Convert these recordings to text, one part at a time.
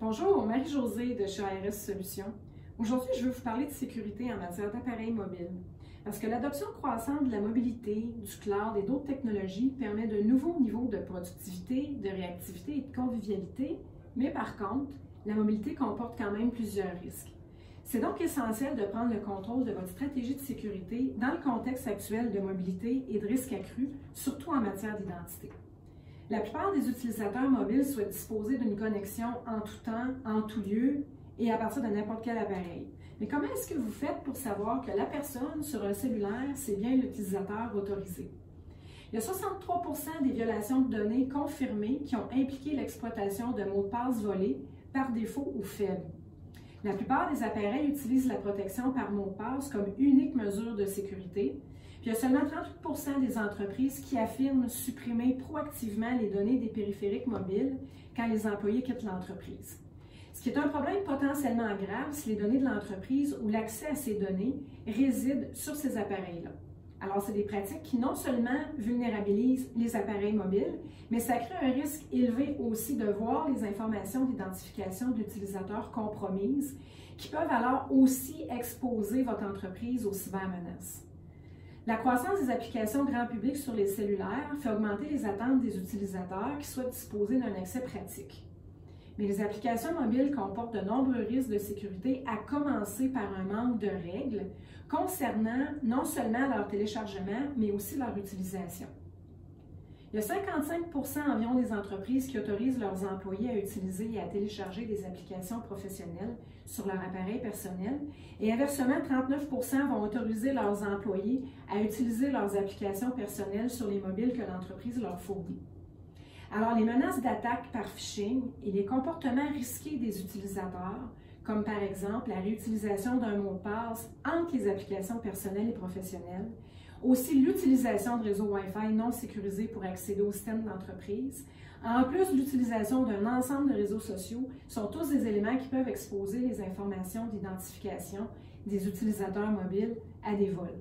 Bonjour, Marie-Josée de chez ARS Solutions. Aujourd'hui, je veux vous parler de sécurité en matière d'appareils mobiles. Parce que l'adoption croissante de la mobilité, du cloud et d'autres technologies permet de nouveaux niveaux de productivité, de réactivité et de convivialité, mais par contre, la mobilité comporte quand même plusieurs risques. C'est donc essentiel de prendre le contrôle de votre stratégie de sécurité dans le contexte actuel de mobilité et de risques accrus, surtout en matière d'identité. La plupart des utilisateurs mobiles souhaitent disposer d'une connexion en tout temps, en tout lieu et à partir de n'importe quel appareil. Mais comment est-ce que vous faites pour savoir que la personne sur un cellulaire, c'est bien l'utilisateur autorisé? Il y a 63% des violations de données confirmées qui ont impliqué l'exploitation de mots de passe volés par défaut ou faibles. La plupart des appareils utilisent la protection par mot de passe comme unique mesure de sécurité. Puis il y a seulement 38% des entreprises qui affirment supprimer proactivement les données des périphériques mobiles quand les employés quittent l'entreprise. Ce qui est un problème potentiellement grave si les données de l'entreprise ou l'accès à ces données résident sur ces appareils-là. Alors, c'est des pratiques qui non seulement vulnérabilisent les appareils mobiles, mais ça crée un risque élevé aussi de voir les informations d'identification d'utilisateurs compromises qui peuvent alors aussi exposer votre entreprise aux cybermenaces. La croissance des applications grand public sur les cellulaires fait augmenter les attentes des utilisateurs qui souhaitent disposer d'un accès pratique. Mais les applications mobiles comportent de nombreux risques de sécurité, à commencer par un manque de règles concernant non seulement leur téléchargement, mais aussi leur utilisation. Il y a 55% environ des entreprises qui autorisent leurs employés à utiliser et à télécharger des applications professionnelles sur leur appareil personnel et inversement, 39% vont autoriser leurs employés à utiliser leurs applications personnelles sur les mobiles que l'entreprise leur fournit. Alors, les menaces d'attaque par phishing et les comportements risqués des utilisateurs, comme par exemple la réutilisation d'un mot de passe entre les applications personnelles et professionnelles, aussi l'utilisation de réseaux Wi-Fi non sécurisés pour accéder au système de l'entreprise, en plus de l'utilisation d'un ensemble de réseaux sociaux, sont tous des éléments qui peuvent exposer les informations d'identification des utilisateurs mobiles à des vols.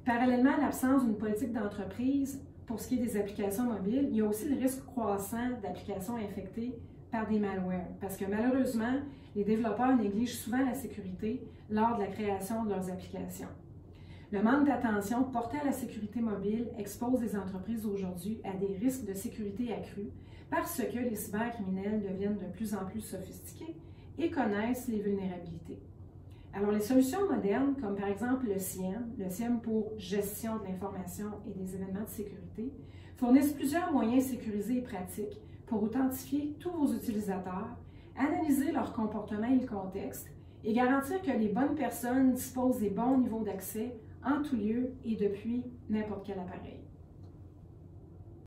Parallèlement à l'absence d'une politique d'entreprise pour ce qui est des applications mobiles, il y a aussi le risque croissant d'applications infectées par des malwares, parce que malheureusement, les développeurs négligent souvent la sécurité lors de la création de leurs applications. Le manque d'attention porté à la sécurité mobile expose les entreprises aujourd'hui à des risques de sécurité accrus parce que les cybercriminels deviennent de plus en plus sophistiqués et connaissent les vulnérabilités. Alors, les solutions modernes, comme par exemple le CIEM pour gestion de l'information et des événements de sécurité, fournissent plusieurs moyens sécurisés et pratiques pour authentifier tous vos utilisateurs, analyser leur comportement et le contexte, et garantir que les bonnes personnes disposent des bons niveaux d'accès en tout lieu et depuis n'importe quel appareil.